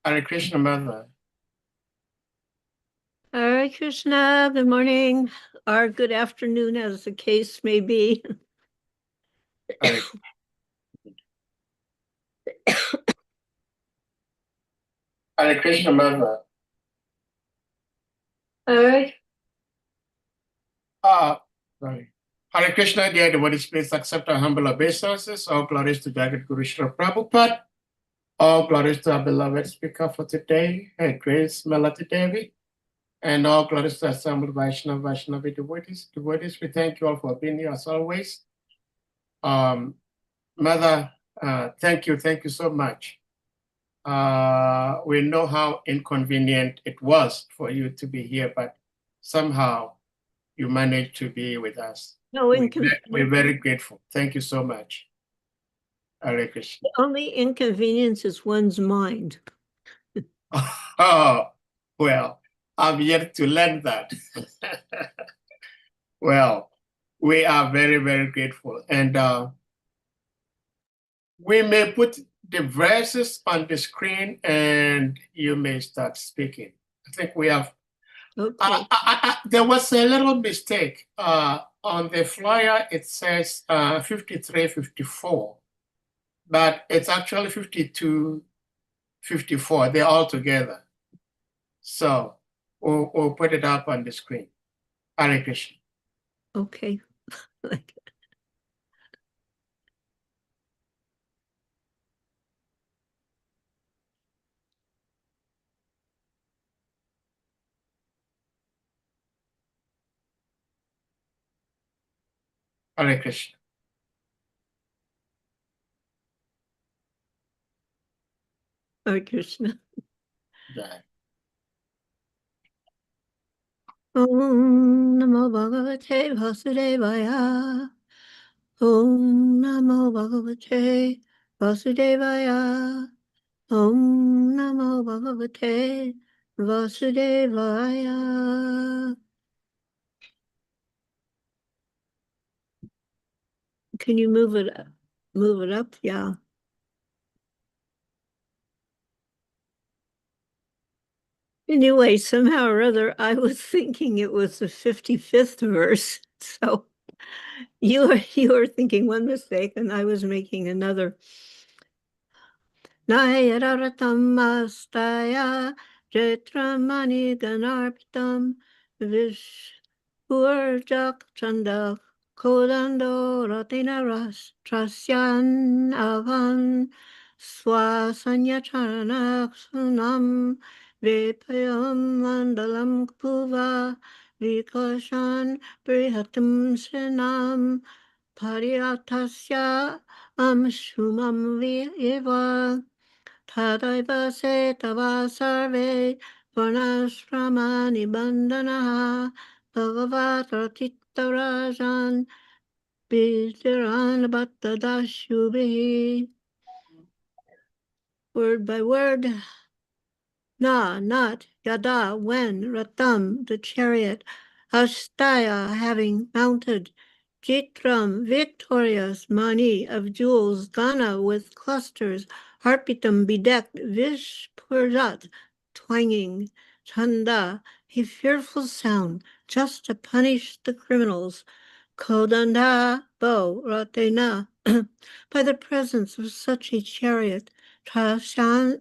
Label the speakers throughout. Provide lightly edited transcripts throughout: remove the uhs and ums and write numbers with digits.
Speaker 1: Hare Krishna, Mother.
Speaker 2: Hare Krishna, good morning, or good afternoon, as the case may be.
Speaker 1: Hare, Hare Krishna, Mother.
Speaker 2: All right.
Speaker 1: Sorry. Hare Krishna, dear devotees, please accept our humble obeisances. All glories to Jagat Guru Srila Prabhupada. All glories to our beloved speaker for today, Her Grace Malati Devi. And all glories to assembled Vaishnavi devotees. Devotees, we thank you all for being here as always. Mother, thank you so much. We know how inconvenient it was for you to be here, but somehow you managed to be with us.
Speaker 2: No
Speaker 1: We're very grateful. Thank you so much. Hare Krishna.
Speaker 2: The only inconvenience is one's mind.
Speaker 1: Oh, well, I've yet to learn that. Well, we are very, very grateful. And we may put the verses on the screen and you may start speaking. I think we have.
Speaker 2: Okay.
Speaker 1: There was a little mistake. On the flyer, it says 53, 54, but it's actually 52, 54. They're all together. So we'll put it up on the screen. Hare Krishna.
Speaker 2: Okay.
Speaker 1: Hare Krishna.
Speaker 2: Hare Krishna.
Speaker 1: Jai.
Speaker 2: Om Namo Bhagavate Vasudevaya. Om Namo Bhagavate Vasudevaya. Om Namo Bhagavate Vasudevaya. Can you move it up? Move it up? Yeah. Anyway, somehow or other, I was thinking it was the 55th verse. So you were thinking one mistake and I was making another. Nayararatam astaya jetramani ganarpitam vishpurjak chanda kodando ratina ras trasyan avan swasanyacharanasunam vipayam mandalam kuva vikashan brihatam srinam pariyatasya amshumam viva Tadaiva setava sarve varnashramani bandhanaha bhagavat ratitarajan bijaran bhattadashubhi. Word by word. Na, not, yada, when, ratam, the chariot, astaya, having mounted, Jitram, victorious, mani, of jewels, Gana, with clusters, Harpitam, bedecked, Vishpurzat, twanging, Chanda, a fearful sound, just to punish the criminals, Kodanda, bow, Ratena, by the presence of such a chariot, Trasayan,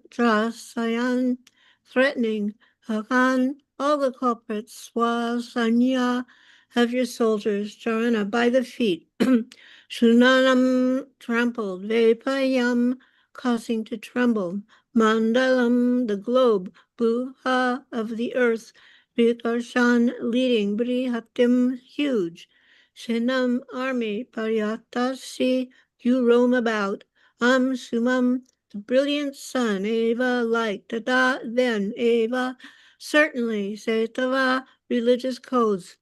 Speaker 2: threatening, Hagan, all the culprits, Swasanya, have your soldiers, Charana, by the feet, Shunanam, trampled, Vepayam, causing to tremble, Mandalam, the globe, Buha, of the earth, Vikarshan, leading, Brihatim, huge, Shinam, army, Paryatasi, you roam about, Sumam, the brilliant sun, Eva, light, Tada, then, Eva, certainly, Setava, religious codes,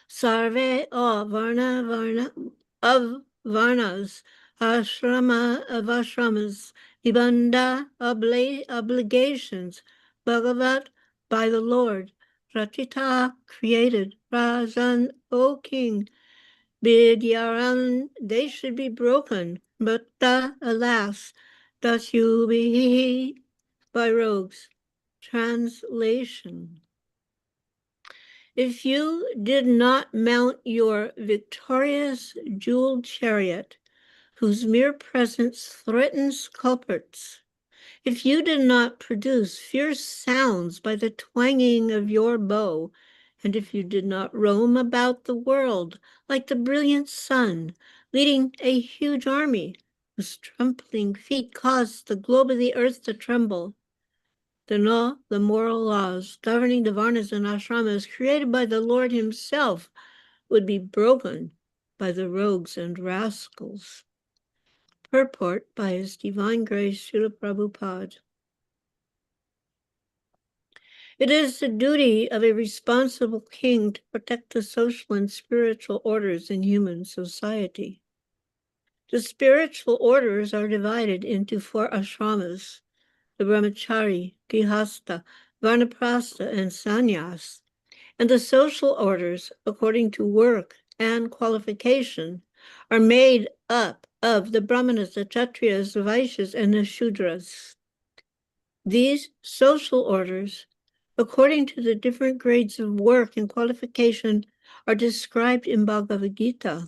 Speaker 2: Sarve, all, Varna, of Varnas, Ashrama, of ashramas, Nibanda, obligations, Bhagavat, by the Lord, Rachita, created, Rajan, O king, Bidyaran, they should be broken, but alas, Dasyubihi, by rogues. Translation. If you did not mount your victorious jeweled chariot, whose mere presence threatens culprits, if you did not produce fierce sounds by the twanging of your bow, and if you did not roam about the world like the brilliant sun, leading a huge army whose trampling feet caused the globe of the earth to tremble, then all the moral laws governing the varnas and ashramas created by the Lord himself would be broken by the rogues and rascals. Purport by His Divine Grace Srila Prabhupada. It is the duty of a responsible king to protect the social and spiritual orders in human society. The spiritual orders are divided into 4 ashramas, the brahmachari, gihasta, vanaprastha, and sannyas, and the social orders, according to work and qualification, are made up of the brahmanas, the kshatriyas, the vaishyas, and the shudras. These social orders, according to the different grades of work and qualification, are described in Bhagavad Gita.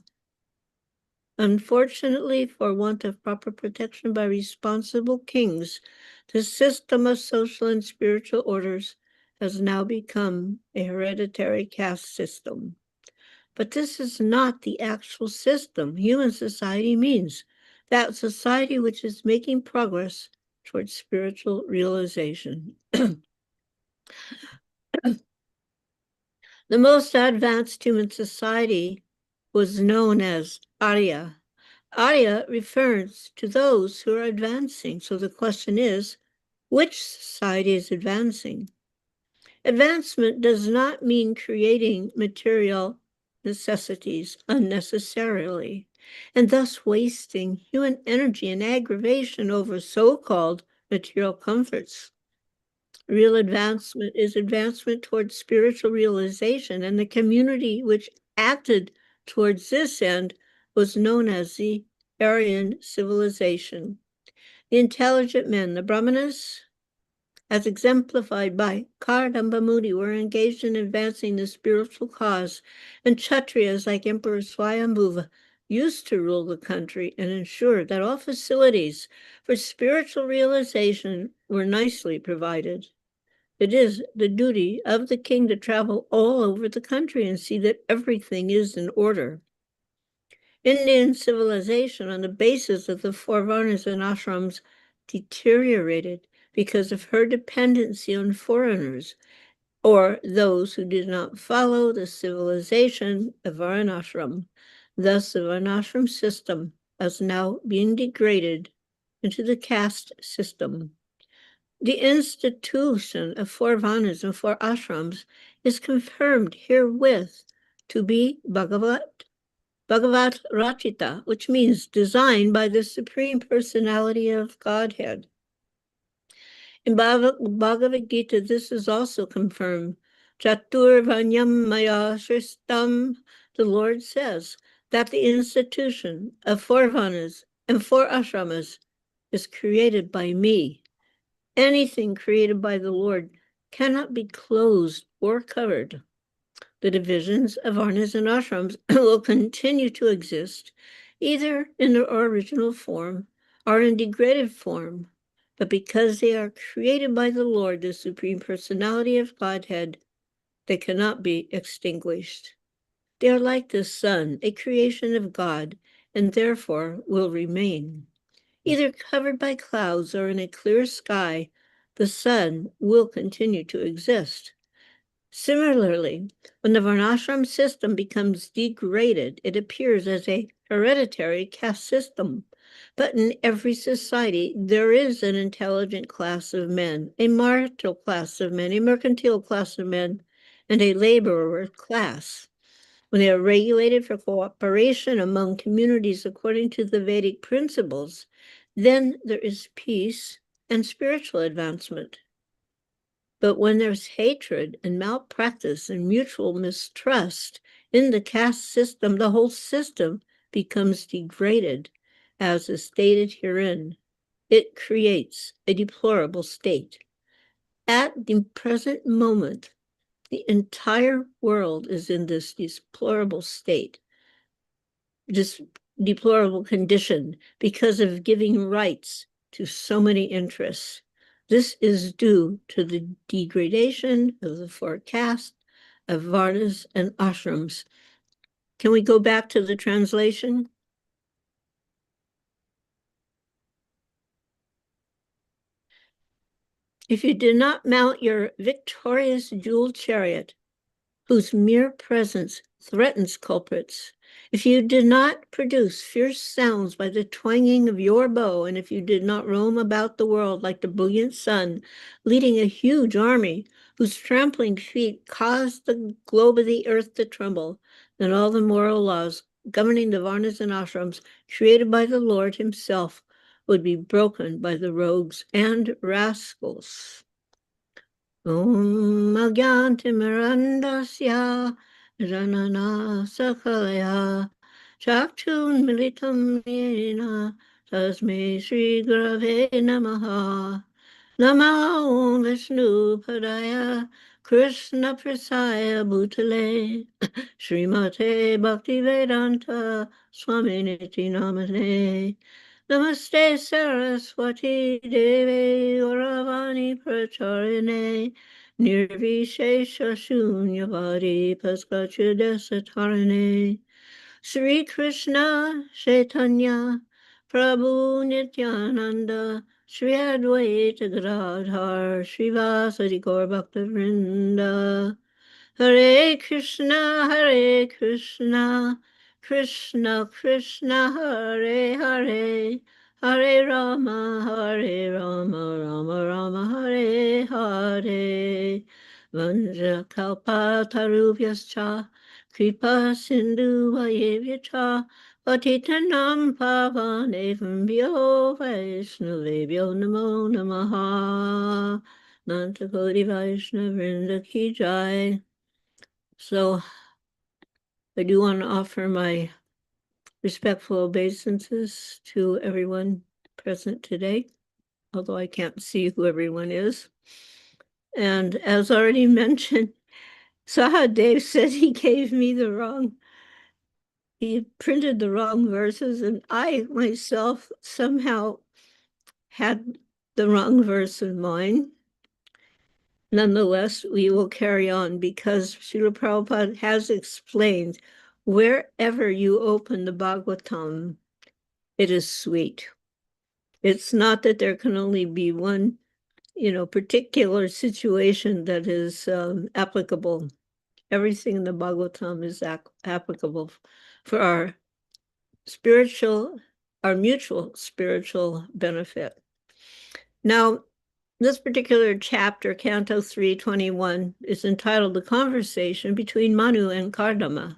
Speaker 2: Unfortunately, for want of proper protection by responsible kings, the system of social and spiritual orders has now become a hereditary caste system. But this is not the actual system. Human society means that society which is making progress towards spiritual realization. The most advanced human society was known as Arya. Arya refers to those who are advancing. So the question is, which society is advancing? Advancement does not mean creating material necessities unnecessarily, and thus wasting human energy and aggravation over so-called material comforts. Real advancement is advancement towards spiritual realization, and the community which acted towards this end was known as the Aryan civilization. The intelligent men, the brahmanas, as exemplified by Kardambamudi, were engaged in advancing the spiritual cause, and Kshatriyas like Emperor Swayambhuva used to rule the country and ensure that all facilities for spiritual realization were nicely provided. It is the duty of the king to travel all over the country and see that everything is in order. Indian civilization, on the basis of the 4 varnas and ashrams, deteriorated because of her dependency on foreigners or those who did not follow the civilization of varnashram. Thus, the varnashram system is now being degraded into the caste system. The institution of 4 varnas and 4 ashrams is confirmed herewith to be Bhagavat Rachita, which means designed by the Supreme Personality of Godhead. In Bhagavad Gita, this is also confirmed. Chaturvanyam maya shristam, the Lord says that the institution of 4 varnas and 4 ashramas is created by me. Anything created by the Lord cannot be closed or covered. The divisions of varnas and ashrams will continue to exist, either in their original form or in degraded form, but because they are created by the Lord, the Supreme Personality of Godhead, they cannot be extinguished. They are like the sun, a creation of God, and therefore will remain. Either covered by clouds or in a clear sky, the sun will continue to exist. Similarly, when the varnashram system becomes degraded, it appears as a hereditary caste system. But in every society, there is an intelligent class of men, a marital class of men, a mercantile class of men, and a laborer class. When they are regulated for cooperation among communities according to the Vedic principles, then there is peace and spiritual advancement. But when there's hatred and malpractice and mutual mistrust in the caste system, the whole system becomes degraded, as is stated herein. it creates a deplorable state. At the present moment, the entire world is in this deplorable state, this deplorable condition, because of giving rights to so many interests. This is due to the degradation of the four castes of varnas and ashrams. Can we go back to the translation? If you did not mount your victorious jeweled chariot, whose mere presence threatens culprits, if you did not produce fierce sounds by the twanging of your bow, and if you did not roam about the world like the brilliant sun, leading a huge army whose trampling feet caused the globe of the earth to tremble, then all the moral laws governing the varnas and ashrams created by the Lord himself would be broken by the rogues and rascals. Om Agyantimirandasya Janana Sakalaya Chakchun Militam Nina Tasme Sri Gurave Namaha Namo Vishnu Padaya Krishna Prasaya Bhutale Srimate Bhaktivedanta Swaminiti Namane Namaste Saraswati Devi Gauravani Pracharine Nirvishesha Shunyavadi Paskachidasatarane Sri Krishna Chaitanya Prabhu Nityananda Sri Advaita Gadadhar Srivasadi Gaur Bhakta Hare Krishna Krishna Krishna Hare Hare Hare Rama Rama Rama Hare Hare Vanja Kalpatarubhyascha Kripa Sindhu Vayevyacha Patitanam Pavanevambhyo Vaishnavebhyo Namo Namaha Nantakoti Vaishnavrinda Ki Jai. So I do want to offer my respectful obeisances to everyone present today, although I can't see who everyone is. And as already mentioned, Sahadev said he gave me he printed the wrong verses, and I myself somehow had the wrong verse in mind. Nonetheless, we will carry on because Srila Prabhupada has explained wherever you open the Bhagavatam, it is sweet. It's not that there can only be one, particular situation that is applicable. Everything in the Bhagavatam is applicable for our mutual spiritual benefit. Now, this particular chapter, Canto 3:21, is entitled The Conversation Between Manu and Kardama.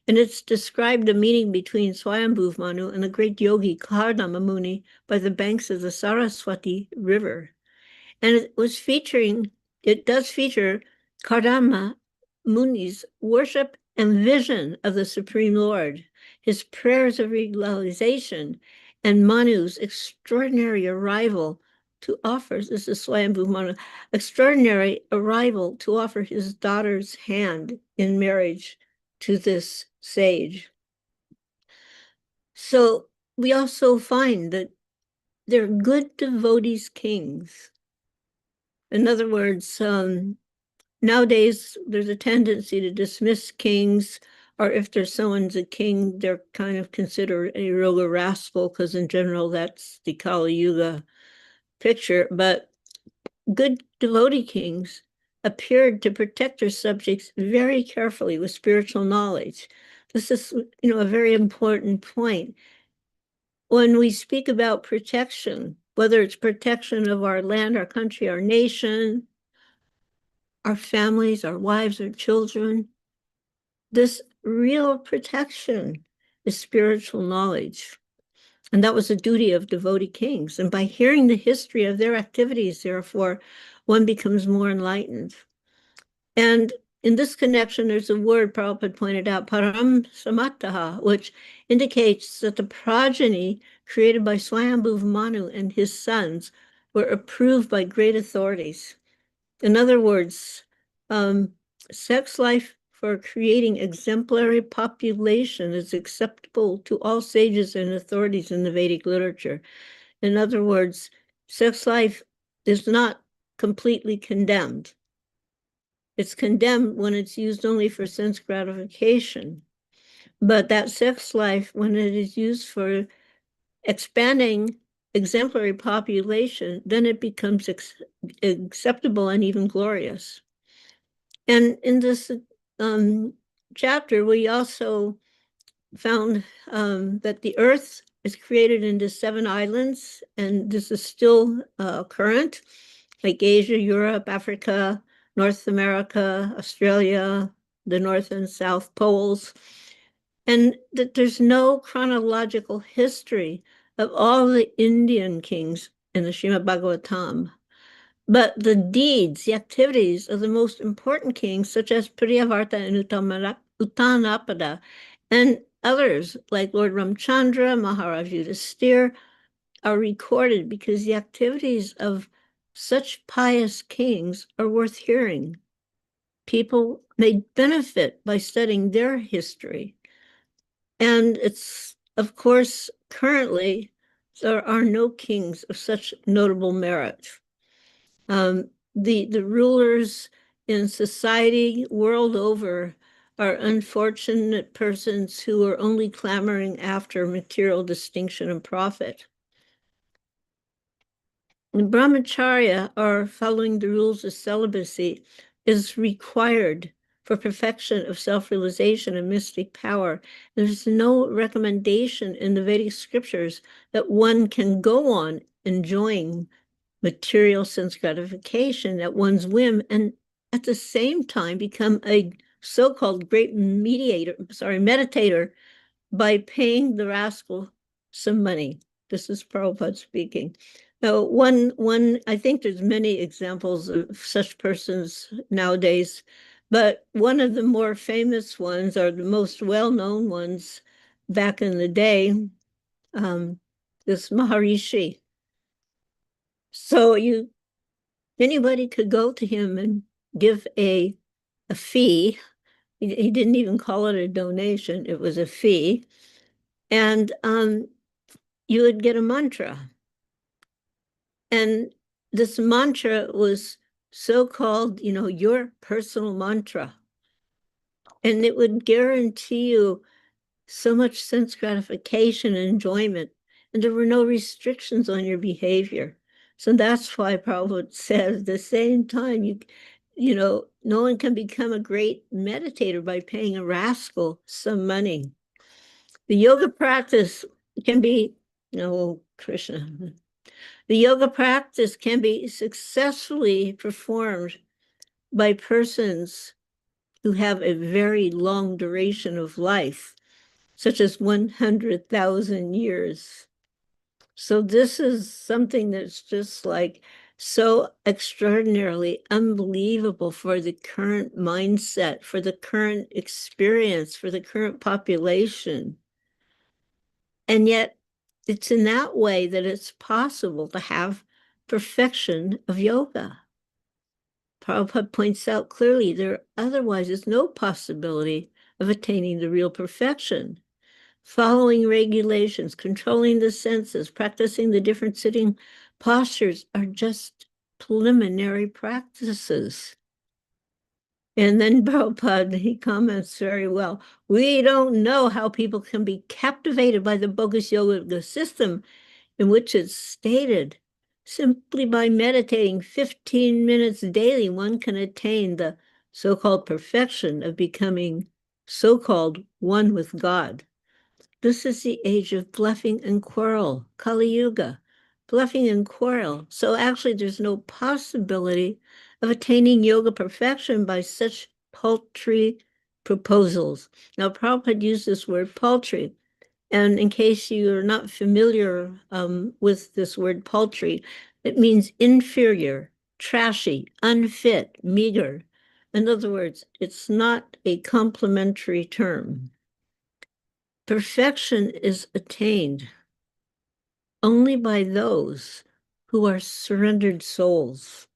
Speaker 2: And it's described a meeting between Swayambhuv Manu and the great yogi Kardama Muni by the banks of the Saraswati River. And it does feature Kardama Muni's worship and vision of the Supreme Lord, his prayers of realization, and Manu's extraordinary arrival to offer, this is Swayambhuv Manu, extraordinary arrival to offer his daughter's hand in marriage to this sage. So we also find that they're good devotees kings. In other words, nowadays there's a tendency to dismiss kings, or if there's someone's a king, they're kind of considered a rogue rascal, because in general that's the Kali Yuga picture. But good devotee kings appeared to protect their subjects very carefully with spiritual knowledge. This is, a very important point. When we speak about protection, whether it's protection of our land, our country, our nation, our families, our wives, our children, this real protection is spiritual knowledge. And that was the duty of devotee kings. And by hearing the history of their activities, therefore, one becomes more enlightened. And in this connection, there's a word Prabhupada pointed out, param samataha, which indicates that the progeny created by Swayambhuva Manu and his sons were approved by great authorities. In other words, sex life for creating exemplary population is acceptable to all sages and authorities in the Vedic literature. In other words, sex life is not completely condemned. It's condemned when it's used only for sense gratification. But that sex life, when it is used for expanding exemplary population, then it becomes acceptable and even glorious. And in this chapter, we also found that the earth is created into 7 islands, and this is still current, like Asia, Europe, Africa, North America, Australia, the North and South Poles, and that there's no chronological history of all the Indian kings in the Srimad Bhagavatam. But the deeds, the activities of the most important kings, such as Priyavarta and Uttanapada, and others like Lord Ramchandra, Maharaj Yudhisthira, are recorded because the activities of such pious kings are worth hearing. People may benefit by studying their history. And it's, of course, currently, there are no kings of such notable merit. The rulers in society world over are unfortunate persons who are only clamoring after material distinction and profit. And brahmacharya, or following the rules of celibacy, is required for perfection of self-realization and mystic power. There's no recommendation in the Vedic scriptures that one can go on enjoying material sense gratification at one's whim and at the same time become a so-called great meditator by paying the rascal some money. This is Prabhupada speaking. Now, I think there's many examples of such persons nowadays, but one of the more famous ones, or the most well-known ones back in the day, this Maharishi. So anybody could go to him and give a fee. He didn't even call it a donation, it was a fee. And you would get a mantra. And this mantra was so-called, your personal mantra. And it would guarantee you so much sense gratification and enjoyment. And there were no restrictions on your behavior. So that's why Prabhupada says at the same time, no one can become a great meditator by paying a rascal some money. The yoga practice can be, Krishna. The yoga practice can be successfully performed by persons who have a very long duration of life, such as 100,000 years. So this is something that's just like so extraordinarily unbelievable for the current mindset, for the current experience, for the current population. And yet it's in that way that it's possible to have perfection of yoga. Prabhupada points out clearly there otherwise is no possibility of attaining the real perfection. Following regulations, controlling the senses, practicing the different sitting postures are just preliminary practices. And then Prabhupada, he comments very well, we don't know how people can be captivated by the bogus yoga system in which it's stated. Simply by meditating 15 minutes daily, one can attain the so-called perfection of becoming so-called one with God. This is the age of bluffing and quarrel, Kali Yuga, bluffing and quarrel. So actually there's no possibility of attaining yoga perfection by such paltry proposals. Now, Prabhupada used this word paltry. And in case you're not familiar with this word paltry, it means inferior, trashy, unfit, meager. In other words, it's not a complementary term. Perfection is attained only by those who are surrendered souls.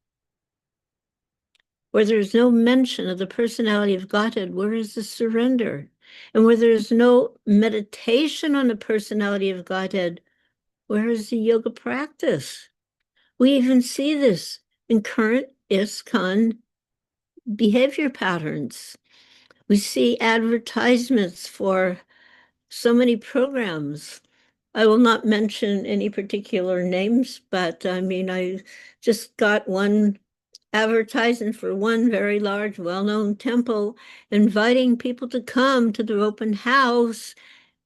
Speaker 2: Where there is no mention of the personality of Godhead, where is the surrender? And where there is no meditation on the personality of Godhead, where is the yoga practice? We even see this in current ISKCON behavior patterns. We see advertisements for so many programs. I will not mention any particular names, but I mean, I just got one advertising for one very large, well-known temple, inviting people to come to the open house,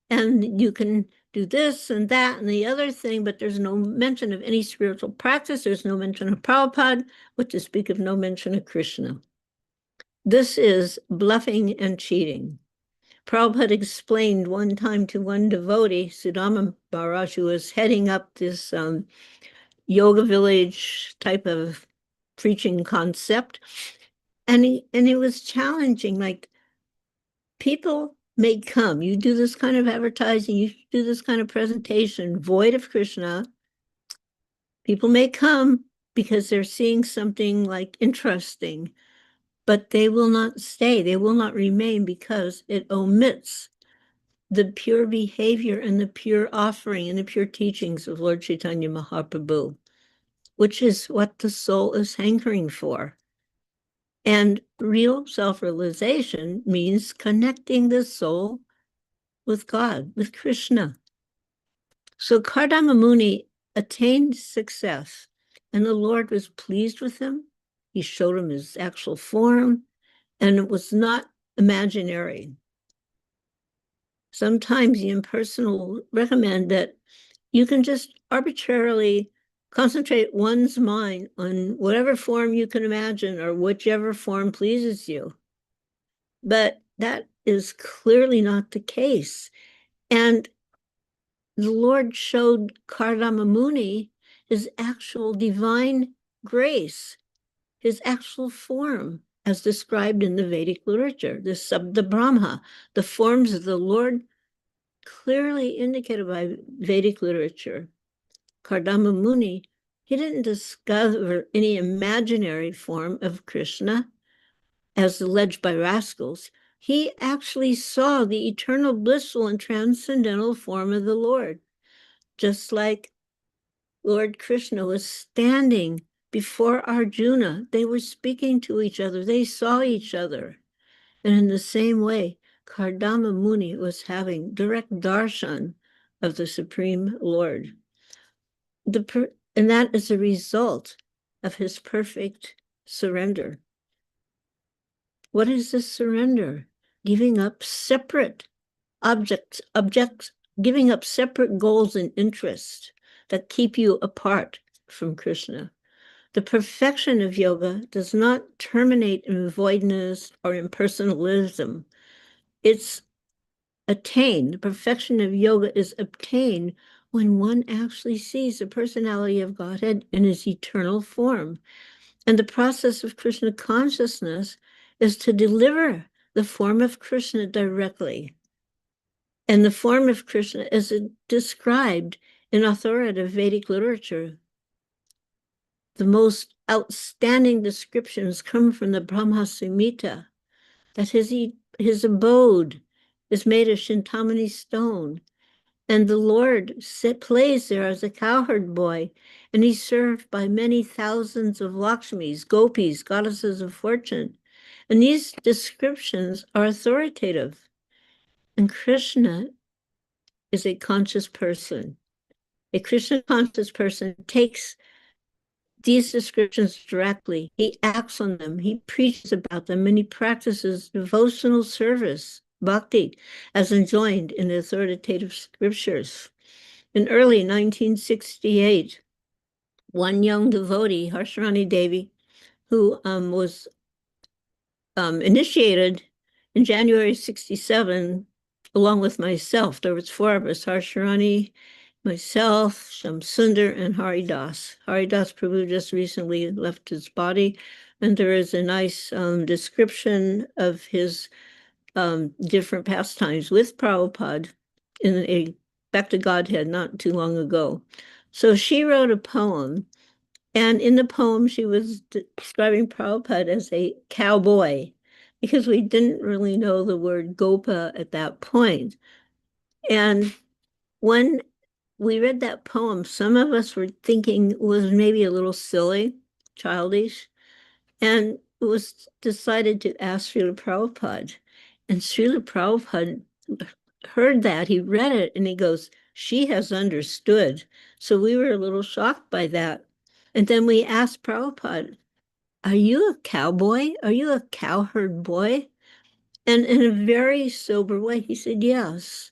Speaker 2: and you can do this and that and the other thing, but there's no mention of any spiritual practice. There's no mention of Prabhupada, what to speak of no mention of Krishna. This is bluffing and cheating. Prabhupada explained one time to one devotee, Sudama Maharaj, who was heading up this yoga village type of preaching concept, and it was challenging. Like, people may come, you do this kind of advertising, you do this kind of presentation void of Krishna. People may come because they're seeing something like interesting, but they will not stay, they will not remain, because it omits the pure behavior and the pure offering and the pure teachings of Lord Chaitanya Mahaprabhu, which is what the soul is hankering for. And real self-realization means connecting the soul with God, with Krishna. So Kardama Muni attained success, and the Lord was pleased with him. He showed him his actual form, and it was not imaginary. Sometimes the impersonal recommend that you can just arbitrarily concentrate one's mind on whatever form you can imagine or whichever form pleases you. But that is clearly not the case. And the Lord showed Kardama Muni his actual divine grace, his actual form, as described in the Vedic literature, the Sabda Brahma, the forms of the Lord clearly indicated by Vedic literature. Kardama Muni, he didn't discover any imaginary form of Krishna, as alleged by rascals. He actually saw the eternal, blissful, and transcendental form of the Lord, just like Lord Krishna was standing before Arjuna. They were speaking to each other. They saw each other. And in the same way, Kardama Muni was having direct darshan of the Supreme Lord. And that is a result of his perfect surrender. What is this surrender? Giving up separate objects, giving up separate goals and interests that keep you apart from Krishna. The perfection of yoga does not terminate in voidness or impersonalism. It's attained. The perfection of yoga is obtained when one actually sees the personality of Godhead in his eternal form. And the process of Krishna consciousness is to deliver the form of Krishna directly. And the form of Krishna is described in authoritative Vedic literature. The most outstanding descriptions come from the Brahma Samhita, that his abode is made of Chintamani stone, and the Lord plays there as a cowherd boy, and he's served by many thousands of Lakshmis, gopis, goddesses of fortune. And these descriptions are authoritative. And Krishna is a conscious person. A Krishna conscious person takes these descriptions directly. He acts on them, he preaches about them, and he practices devotional service, bhakti, as enjoined in the authoritative scriptures. In early 1968, one young devotee, Harsharani Devi, who was initiated in January 67, along with myself. There was 4 of us, Harsharani, myself, Shamsundar, and Haridas. Haridas Prabhu just recently left his body, and there is a nice description of his different pastimes with Prabhupada in a Back to Godhead not too long ago. So she wrote a poem, and in the poem she was describing Prabhupada as a cowboy, because we didn't really know the word Gopa at that point. And when we read that poem, some of us were thinking it was maybe a little silly, childish, and it was decided to ask Srila Prabhupada. And Srila Prabhupada heard that, he read it, and he goes, "She has understood." So we were a little shocked by that. And then we asked Prabhupada, "Are you a cowboy? Are you a cowherd boy?" And in a very sober way, he said, "Yes."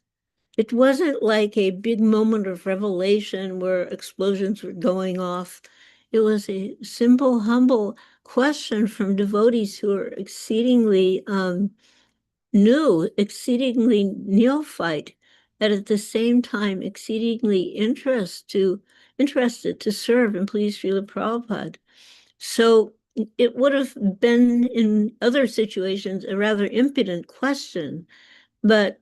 Speaker 2: It wasn't like a big moment of revelation where explosions were going off. It was a simple, humble question from devotees who are exceedingly new, exceedingly neophyte, and at the same time exceedingly interested to serve and please Srila Prabhupada. So it would have been in other situations a rather impudent question, but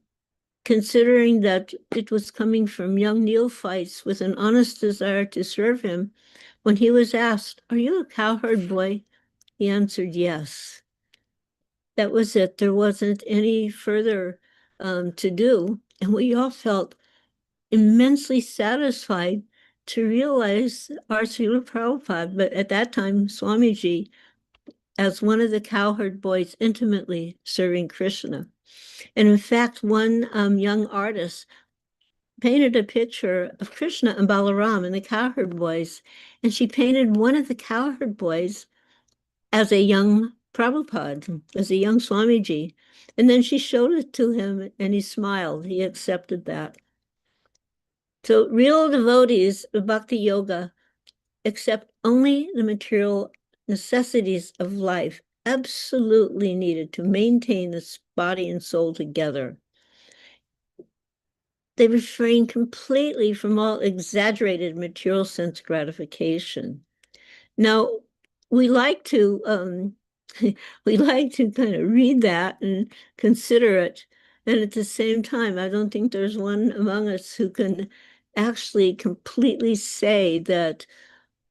Speaker 2: considering that it was coming from young neophytes with an honest desire to serve him, when he was asked, "Are you a cowherd boy?" he answered yes. That was it. There wasn't any further to do. And we all felt immensely satisfied to realize our Srila Prabhupada, but at that time, Swamiji, as one of the cowherd boys intimately serving Krishna. And in fact, one young artist painted a picture of Krishna and Balaram and the cowherd boys, and she painted one of the cowherd boys as a young Prabhupada, as a young Swamiji. And then she showed it to him, and he smiled. He accepted that. So real devotees of Bhakti Yoga accept only the material necessities of life absolutely needed to maintain this body and soul together. They refrain completely from all exaggerated material sense gratification. Now, we like to we like to kind of read that and consider it, and at the same time, I don't think there's one among us who can actually completely say that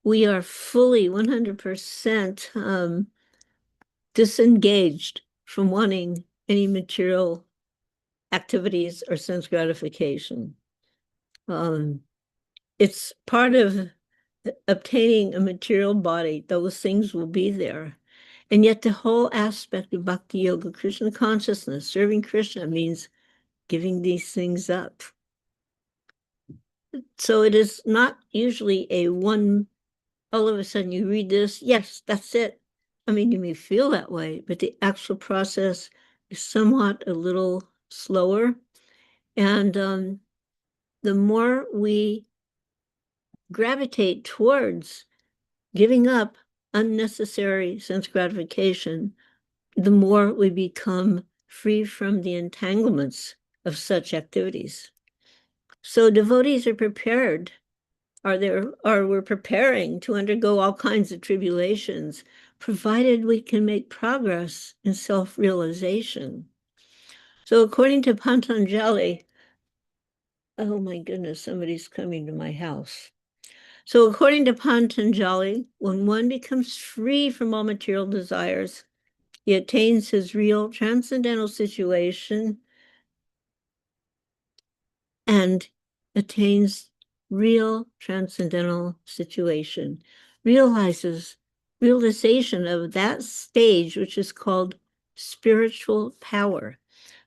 Speaker 2: we are fully 100% disengaged from wanting any material activities or sense gratification. It's part of obtaining a material body. Those things will be there. And yet the whole aspect of Bhakti Yoga, Krishna consciousness, serving Krishna, means giving these things up. So it is not usually a one, all of a sudden you read this, yes, that's it. I mean, you may feel that way, but the actual process is somewhat a little slower. And the more we gravitate towards giving up unnecessary sense gratification, the more we become free from the entanglements of such activities. So devotees are prepared, we're preparing to undergo all kinds of tribulations, provided we can make progress in self-realization. So according to Patanjali, oh my goodness, somebody's coming to my house. So according to Patanjali, when one becomes free from all material desires, he attains his real transcendental situation and attains real transcendental situation, realization of that stage, which is called spiritual power.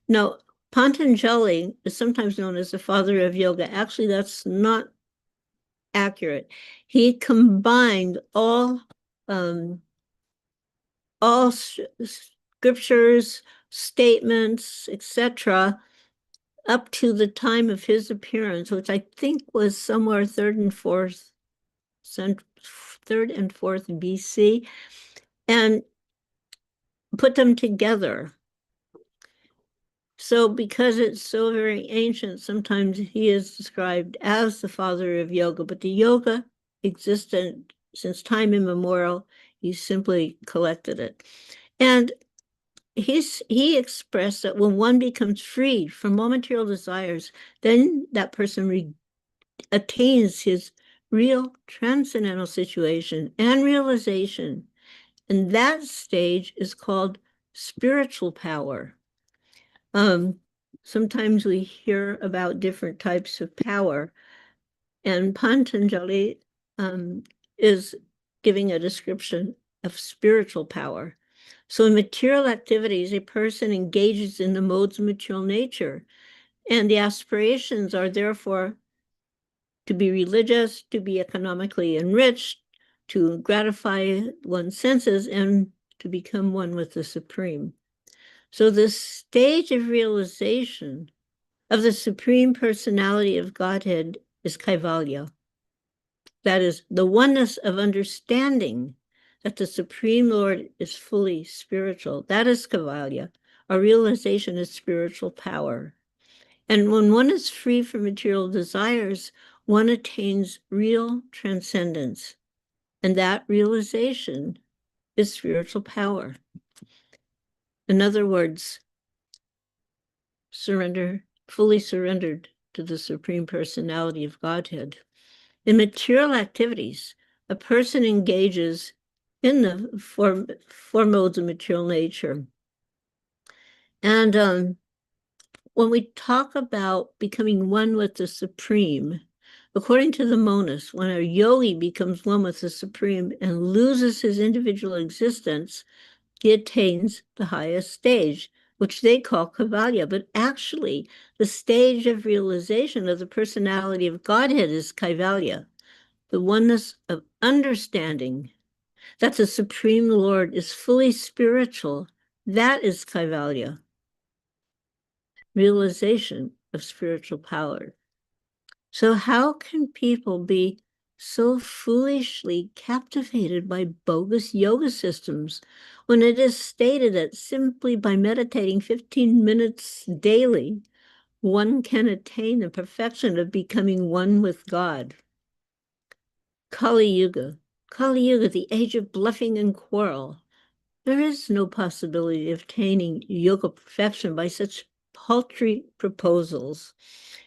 Speaker 2: Now, Patanjali is sometimes known as the father of yoga. Actually, that's not accurate. He combined all scriptures, statements, etc., up to the time of his appearance, which I think was somewhere third and fourth BC, and put them together. So because it's so very ancient, sometimes he is described as the father of yoga, but the yoga existed since time immemorial. He simply collected it. And he expressed that when one becomes freed from all material desires, then that person attains his real transcendental situation and realization. And that stage is called spiritual power. Sometimes we hear about different types of power, and Patanjali is giving a description of spiritual power. So in material activities, a person engages in the modes of material nature, and the aspirations are therefore to be religious, to be economically enriched, to gratify one's senses, and to become one with the Supreme. So the stage of realization of the Supreme Personality of Godhead is Kaivalya. That is, the oneness of understanding that the Supreme Lord is fully spiritual. That is Kaivalya. Our realization is spiritual power. And when one is free from material desires, one attains real transcendence. And that realization is spiritual power. In other words, fully surrendered to the Supreme Personality of Godhead. In material activities, a person engages in the four modes of material nature. And when we talk about becoming one with the Supreme, according to the monists, when a yogi becomes one with the Supreme and loses his individual existence, he attains the highest stage, which they call Kaivalya. But actually, the stage of realization of the personality of Godhead is Kaivalya, the oneness of understanding that the Supreme Lord is fully spiritual. That is Kaivalya, realization of spiritual power. So how can people be so foolishly captivated by bogus yoga systems when it is stated that simply by meditating 15 minutes daily, one can attain the perfection of becoming one with God? Kali Yuga, the age of bluffing and quarrel. There is no possibility of attaining yoga perfection by such paltry proposals.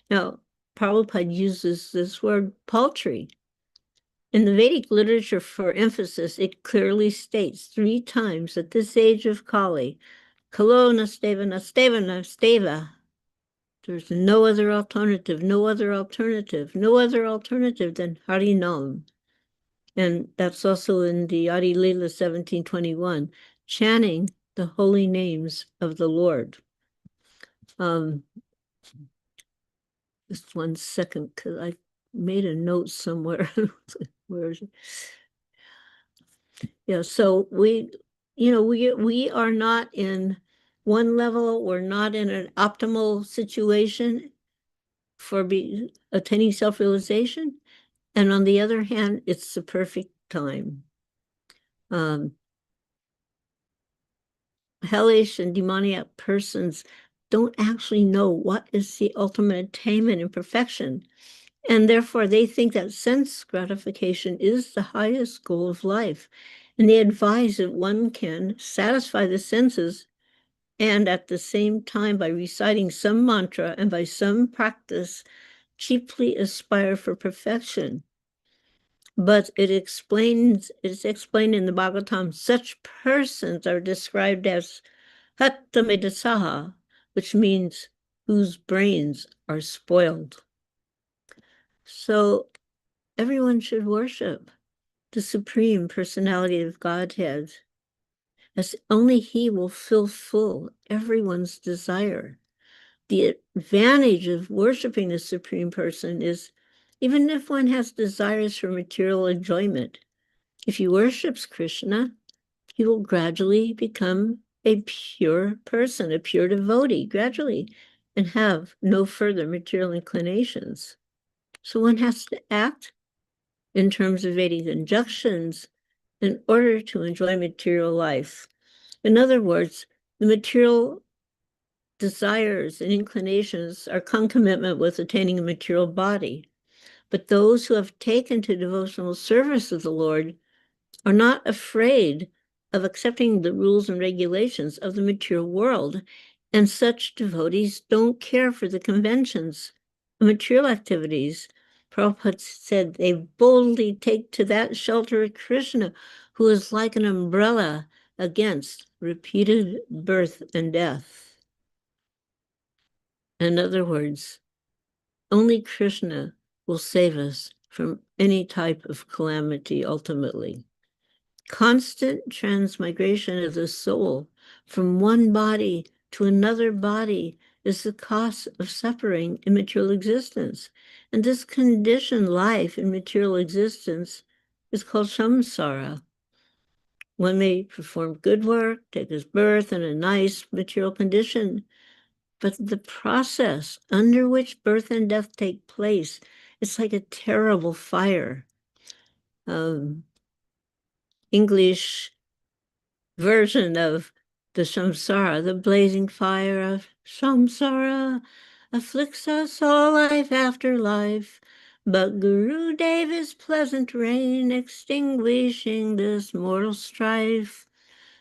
Speaker 2: Now, Prabhupada uses this word paltry. In the Vedic literature for emphasis, it clearly states 3 times that this age of Kali, Kalo Nasteva, Nasteva, Nasteva, there's no other alternative, no other alternative, no other alternative than Harinam. And that's also in the Adi Leela 1721, chanting the holy names of the Lord. Just 1 second, because I made a note somewhere. Where is it? Yeah, so we are not in one level. We're not in an optimal situation for attaining self-realization. And on the other hand, it's the perfect time. Hellish and demoniac persons don't actually know what is the ultimate attainment and perfection. And therefore, they think that sense gratification is the highest goal of life. And they advise that one can satisfy the senses and at the same time, by reciting some mantra and by some practice, cheaply aspire for perfection. But it's explained in the Bhagavatam, such persons are described as Hattamidasaha, which means whose brains are spoiled. So everyone should worship the Supreme Personality of Godhead, as only He will fulfill everyone's desire. The advantage of worshiping the Supreme Person is, even if one has desires for material enjoyment, if he worships Krishna, he will gradually become a pure person, a pure devotee, gradually, and have no further material inclinations. So one has to act in terms of Vedic injunctions in order to enjoy material life. In other words, the material desires and inclinations are concomitant with attaining a material body. But those who have taken to devotional service of the Lord are not afraid of accepting the rules and regulations of the material world, and such devotees don't care for the conventions of material activities. Prabhupada said they boldly take to that shelter of Krishna, who is like an umbrella against repeated birth and death. In other words, only Krishna will save us from any type of calamity ultimately. Constant transmigration of the soul from one body to another body is the cause of suffering in material existence. And this conditioned life in material existence is called samsara. One may perform good work, take his birth in a nice material condition, but the process under which birth and death take place, it's like a terrible fire. English version of the samsara, the blazing fire of samsara, afflicts us all life after life. But Guru Deva's pleasant reign extinguishing this mortal strife.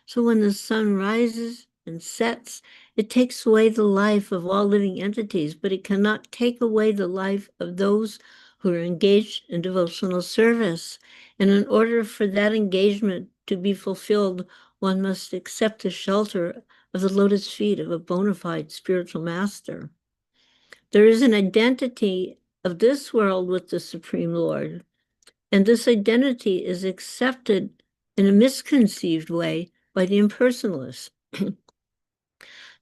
Speaker 2: So when the sun rises and sets, it takes away the life of all living entities, but it cannot take away the life of those who are engaged in devotional service. And in order for that engagement to be fulfilled, one must accept the shelter of the lotus feet of a bona fide spiritual master. There is an identity of this world with the Supreme Lord, and this identity is accepted in a misconceived way by the impersonalists.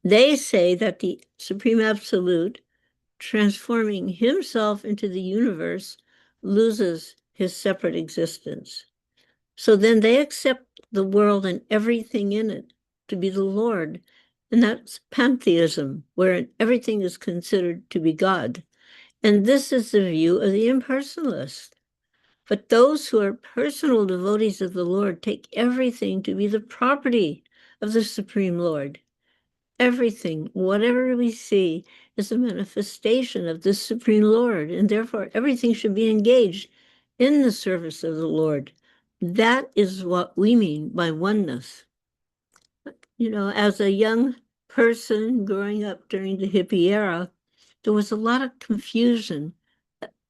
Speaker 2: They say that the Supreme Absolute, transforming himself into the universe, loses his separate existence. So then they accept the world and everything in it to be the Lord. And that's pantheism, wherein everything is considered to be God. And this is the view of the impersonalist. But those who are personal devotees of the Lord take everything to be the property of the Supreme Lord. Everything, whatever we see, is a manifestation of the Supreme Lord, and therefore everything should be engaged in the service of the Lord. That is what we mean by oneness. You know, as a young person growing up during the hippie era, there was a lot of confusion.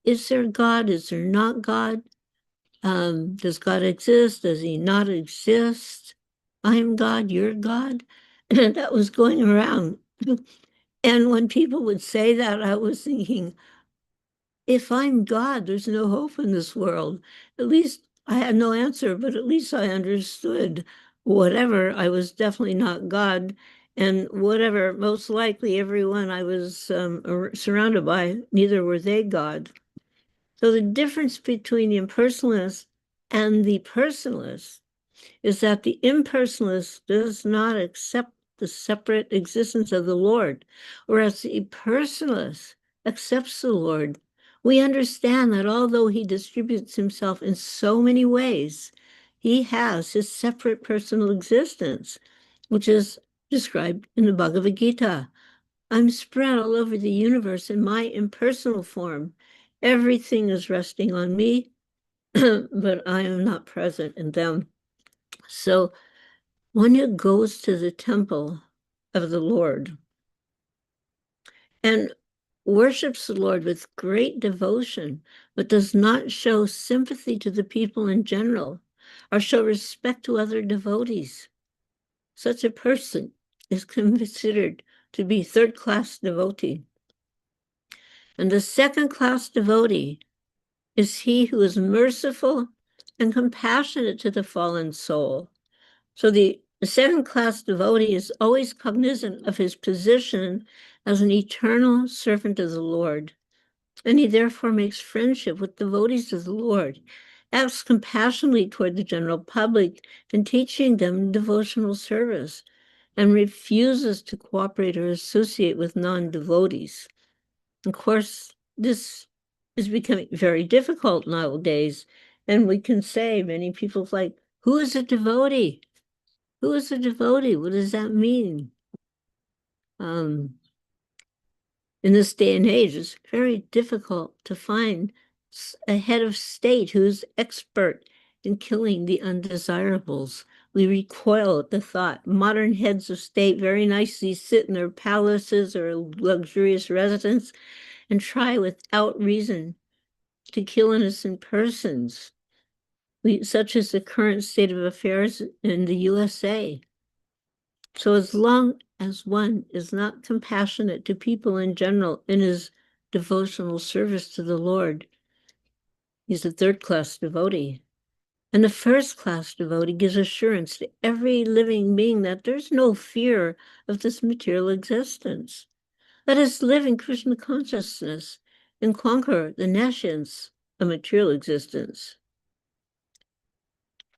Speaker 2: Is there God? Is there not God? Does God exist? Does he not exist? I'm God, you're God. And that was going around. And when people would say that, I was thinking, if I'm God, there's no hope in this world. At least I had no answer, but at least I understood whatever. I was definitely not God. And whatever, most likely everyone I was surrounded by, neither were they God. So the difference between the impersonalist and the personalist is that the impersonalist does not accept the separate existence of the Lord, whereas the personalist accepts the Lord. We understand that although he distributes himself in so many ways, he has his separate personal existence, which is described in the Bhagavad Gita. I'm spread all over the universe in my impersonal form. Everything is resting on me, but I am not present in them. So one who goes to the temple of the Lord and worships the Lord with great devotion, but does not show sympathy to the people in general or show respect to other devotees, such a person is considered to be third-class devotee. And the second-class devotee is he who is merciful and compassionate to the fallen soul. So the second-class devotee is always cognizant of his position as an eternal servant of the Lord, and he therefore makes friendship with devotees of the Lord, acts compassionately toward the general public in teaching them devotional service, and refuses to cooperate or associate with non-devotees. Of course, this is becoming very difficult nowadays, and we can say many people like, who is a devotee? Who is a devotee? What does that mean? In this day and age, it's very difficult to find a head of state who's expert in killing the undesirables. We recoil at the thought. Modern heads of state very nicely sit in their palaces or luxurious residence and try without reason to kill innocent persons. Such is the current state of affairs in the USA. So as long as one is not compassionate to people in general in his devotional service to the Lord, he's a third-class devotee. And the first-class devotee gives assurance to every living being that there's no fear of this material existence. Let us live in Krishna consciousness and conquer the nations of material existence.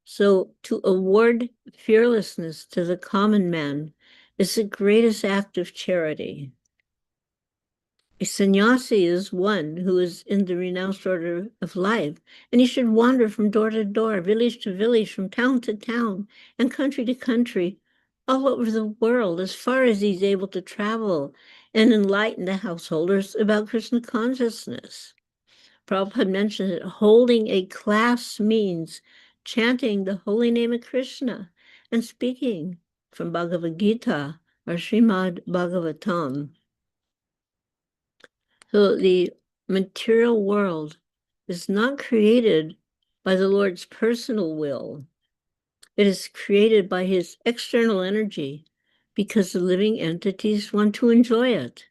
Speaker 2: So to award fearlessness to the common man is the greatest act of charity. A sannyasi is one who is in the renounced order of life, and he should wander from door to door, village to village, from town to town, and country to country, all over the world, as far as he's able to travel, and enlighten the householders about Krishna consciousness. Prabhupada mentioned that holding a class means chanting the holy name of Krishna and speaking from Bhagavad Gita or Srimad Bhagavatam. So the material world is not created by the Lord's personal will. It is created by his external energy because the living entities want to enjoy it.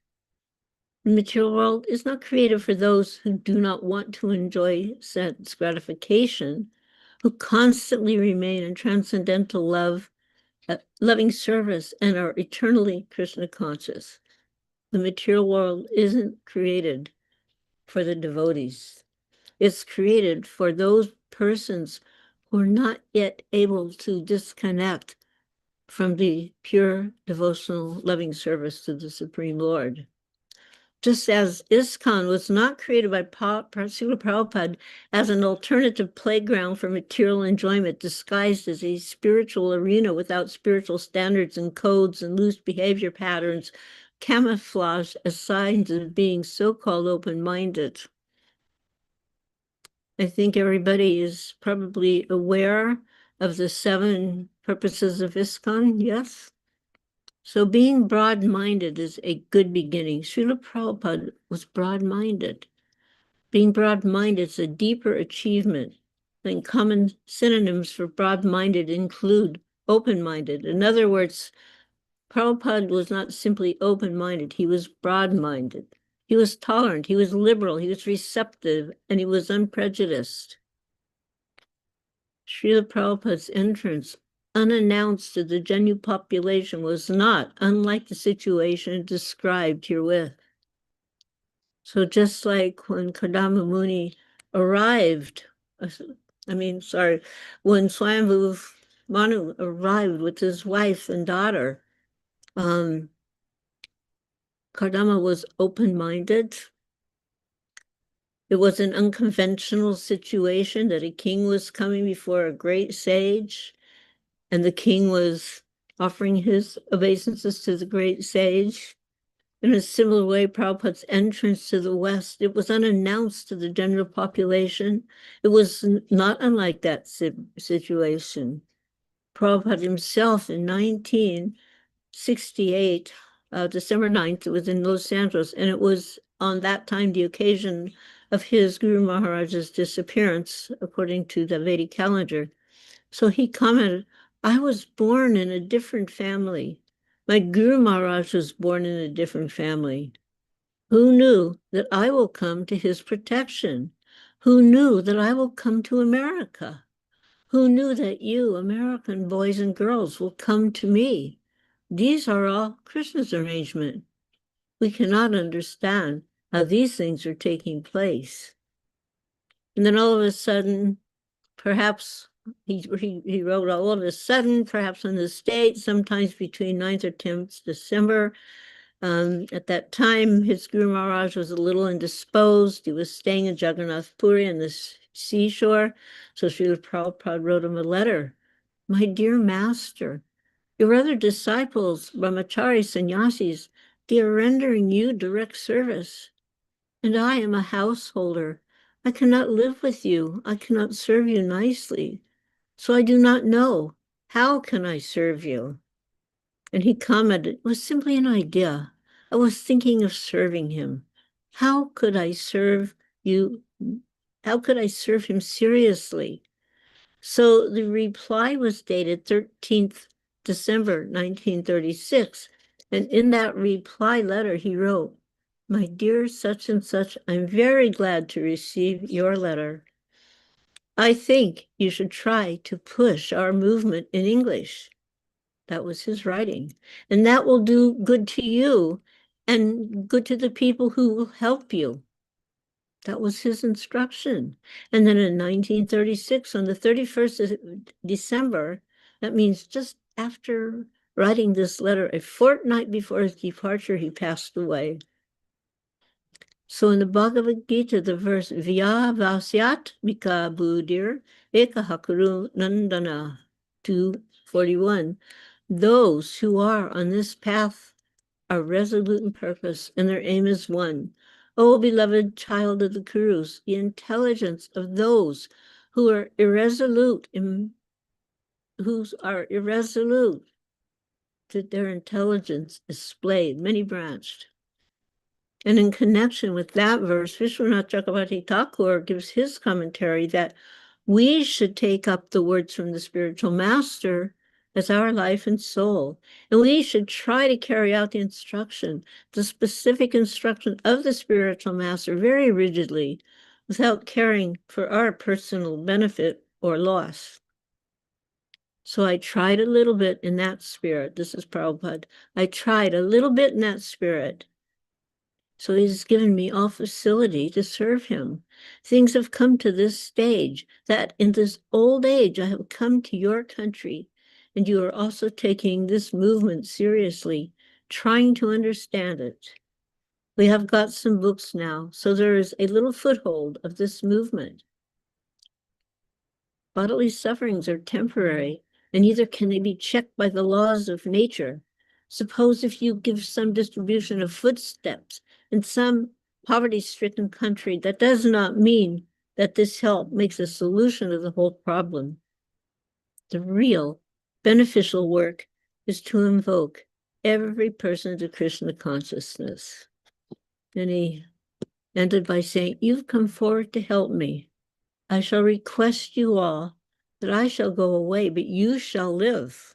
Speaker 2: The material world is not created for those who do not want to enjoy sense gratification, who constantly remain in transcendental love, loving service, and are eternally Krishna conscious. The material world isn't created for the devotees. It's created for those persons who are not yet able to disconnect from the pure devotional loving service to the Supreme Lord. Just as ISKCON was not created by Srila Prabhupada as an alternative playground for material enjoyment disguised as a spiritual arena without spiritual standards and codes and loose behavior patterns, camouflaged as signs of being so-called open-minded. I think everybody is probably aware of the 7 purposes of ISKCON, yes? So being broad-minded is a good beginning. Srila Prabhupada was broad-minded. Being broad-minded is a deeper achievement. Then common synonyms for broad-minded include open-minded. In other words, Prabhupada was not simply open-minded, he was broad-minded. He was tolerant, he was liberal, he was receptive, and he was unprejudiced. Srila Prabhupada's entrance unannounced to the Genu population was not unlike the situation described herewith. So just like when Kadamba Muni arrived, when Swayambhu Manu arrived with his wife and daughter, Kadamba was open-minded. It was an unconventional situation that a king was coming before a great sage, and the king was offering his obeisances to the great sage. In a similar way, Prabhupada's entrance to the West, it was unannounced to the general population. It was not unlike that situation. Prabhupada himself in 1968, December 9th, it was in Los Angeles, and it was on that time the occasion of his Guru Maharaj's disappearance, according to the Vedic calendar. So he commented, I was born in a different family. My Guru Maharaj was born in a different family. Who knew that I will come to his protection? Who knew that I will come to America? Who knew that you, American boys and girls, will come to me? These are all Krishna's arrangement. We cannot understand how these things are taking place. And then all of a sudden, perhaps he wrote all of a sudden, perhaps in the States, sometimes between 9th or 10th December. At that time, his Guru Maharaj was a little indisposed. He was staying in Jagannath Puri on the seashore. So Srila Prabhupada wrote him a letter. My dear master, your other disciples, brahmachari sannyasis, They are rendering you direct service. And I am a householder. I cannot live with you. I cannot serve you nicely. So I do not know. How can I serve you? And he commented, it was simply an idea. I was thinking of serving him. How could I serve you? How could I serve him seriously? So the reply was dated 13th December 1936. And in that reply letter, he wrote, my dear such and such, I'm very glad to receive your letter. I think you should try to push our movement in English. That was his writing. And that will do good to you and good to the people who will help you. That was his instruction. And then in 1936, on the 31st of December, that means just after writing this letter, a fortnight before his departure, he passed away. So in the Bhagavad Gita, the verse Vya Vasyat Mika Budir Eka Hakuru Nandana 241, those who are on this path are resolute in purpose, and their aim is one. O beloved child of the Kurus, the intelligence of those who are irresolute, that their intelligence is splayed, many-branched. And in connection with that verse, Vishwanath Chakravarti Thakur gives his commentary that we should take up the words from the spiritual master as our life and soul. And we should try to carry out the specific instruction of the spiritual master very rigidly, without caring for our personal benefit or loss. So I tried a little bit in that spirit. This is Prabhupada. I tried a little bit in that spirit. So he's given me all facility to serve him. Things have come to this stage that in this old age, I have come to your country, and you are also taking this movement seriously, trying to understand it. We have got some books now, so there is a little foothold of this movement. Bodily sufferings are temporary, and neither can they be checked by the laws of nature. Suppose if you give some distribution of footsteps in some poverty-stricken country, that does not mean that this help makes a solution of the whole problem. The real beneficial work is to invoke every person to Krishna consciousness. And he ended by saying, you've come forward to help me. I shall request you all that I shall go away, but you shall live.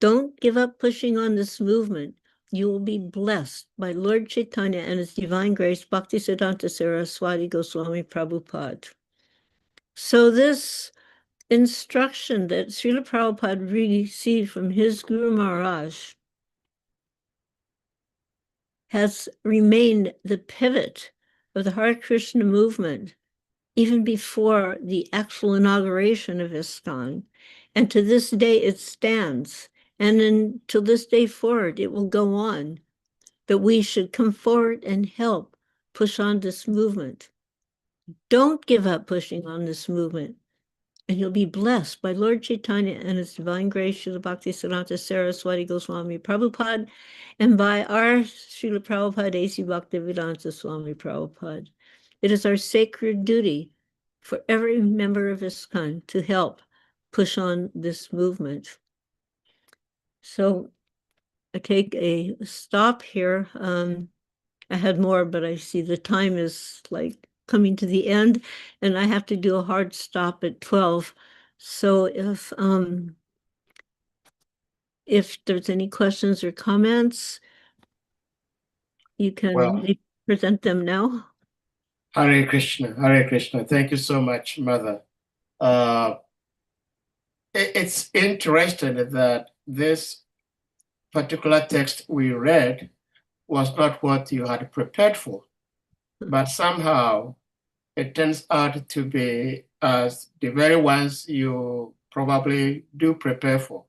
Speaker 2: Don't give up pushing on this movement. You will be blessed by Lord Chaitanya and His Divine Grace, Bhaktisiddhanta Saraswati Goswami Prabhupada. So this instruction that Srila Prabhupada received from his Guru Maharaj has remained the pivot of the Hare Krishna movement even before the actual inauguration of ISKCON. And to this day it stands. And until this day forward, it will go on, that we should come forward and help push on this movement. Don't give up pushing on this movement, and you'll be blessed by Lord Chaitanya and His Divine Grace, Srila Bhaktisiddhanta Saraswati Goswami Prabhupada, and by our Srila Prabhupada A.C. Bhaktivedanta Swami Prabhupada. It is our sacred duty for every member of ISKCON to help push on this movement. So I take a stop here. I had more, but I see the time is like coming to the end, and I have to do a hard stop at 12. So if there's any questions or comments, you can present them now.
Speaker 1: Hare Krishna, Hare Krishna. Thank you so much, Mother. It's interesting that this particular text we read was not what you had prepared for, but somehow it turns out to be as the very ones you probably do prepare for.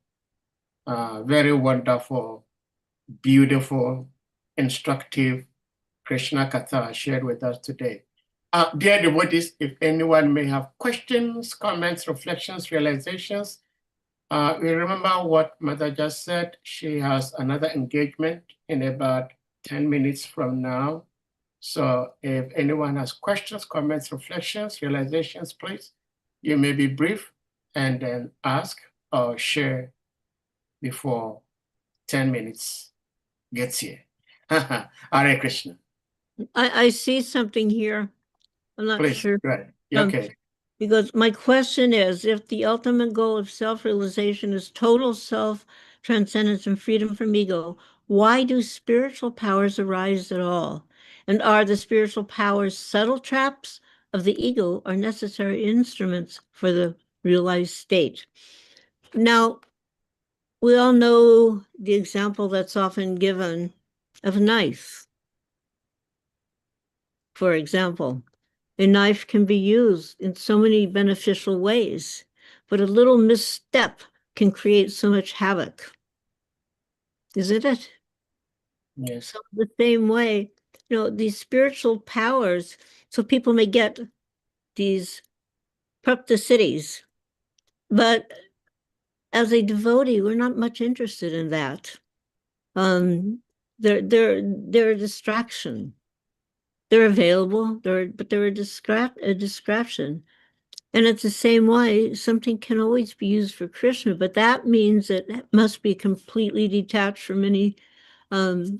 Speaker 1: Very wonderful, beautiful, instructive Krishna Katha shared with us today. Dear devotees, if anyone may have questions, comments, reflections, realizations, We remember what Mother just said. She has another engagement in about 10 minutes from now. So if anyone has questions, comments, reflections, realizations, please, you may be brief and then ask or share before 10 minutes gets here. Hare Krishna.
Speaker 2: I see something here. I'm not
Speaker 1: Please,
Speaker 2: sure.
Speaker 1: go ahead.
Speaker 2: Um,
Speaker 1: Okay.
Speaker 2: Because my question is, if the ultimate goal of self-realization is total self-transcendence and freedom from ego, why do spiritual powers arise at all? And are the spiritual powers subtle traps of the ego or necessary instruments for the realized state? Now, we all know the example that's often given of a knife. For example, a knife can be used in so many beneficial ways, but a little misstep can create so much havoc, isn't it?
Speaker 1: Yes.
Speaker 2: So the same way, these spiritual powers, so people may get these cities, but as a devotee, we're not much interested in that. They're a distraction. They're available, but they're a distraction. And it's the same way, something can always be used for Krishna, but that means it must be completely detached from any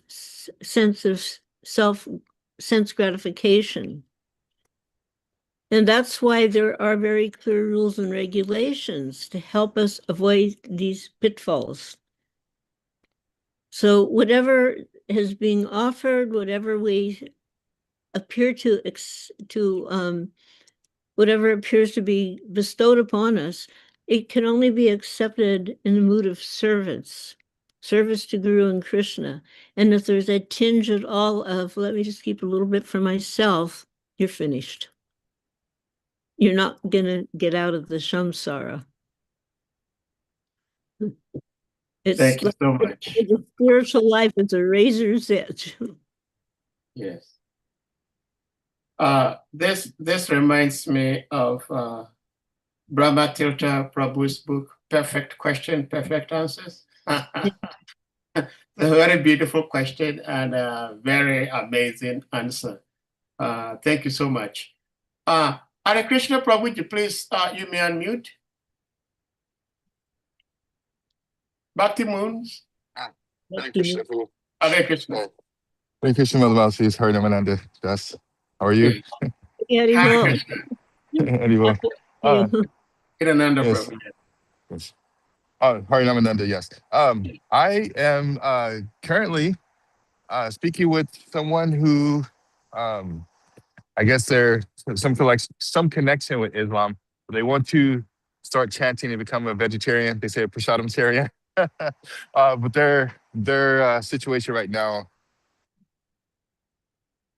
Speaker 2: sense of sense gratification. And that's why there are very clear rules and regulations to help us avoid these pitfalls. So whatever is being offered, whatever we appear to whatever appears to be bestowed upon us, it can only be accepted in the mood of service to Guru and Krishna. And if there's a tinge at all of, let me just keep a little bit for myself, you're finished. You're not going to get out of the samsara.
Speaker 1: Thank you so much.
Speaker 2: The spiritual life is a razor's edge.
Speaker 1: Yes. This reminds me of Brahma Tirtha Prabhu's book, Perfect Question, Perfect Answers. A very beautiful question and a very amazing answer. Thank you so much. Hare Krishna Prabhu, would you please, you may unmute. Bhakti Moons.
Speaker 3: Hare Krishna, Prabhu.
Speaker 1: Hare Krishna.
Speaker 3: Hare Krishna, Mother Malati, Harinamananda. Yes. How are you?
Speaker 1: Hare Krishna.
Speaker 3: Anyway.
Speaker 1: Hirananda
Speaker 3: Yes.
Speaker 1: Prabhu.
Speaker 3: Yes. Harinamananda, yes. I am currently speaking with someone who I guess they're some connection with Islam. They want to start chanting and become a vegetarian. They say a prasadamtarian. But their situation right now,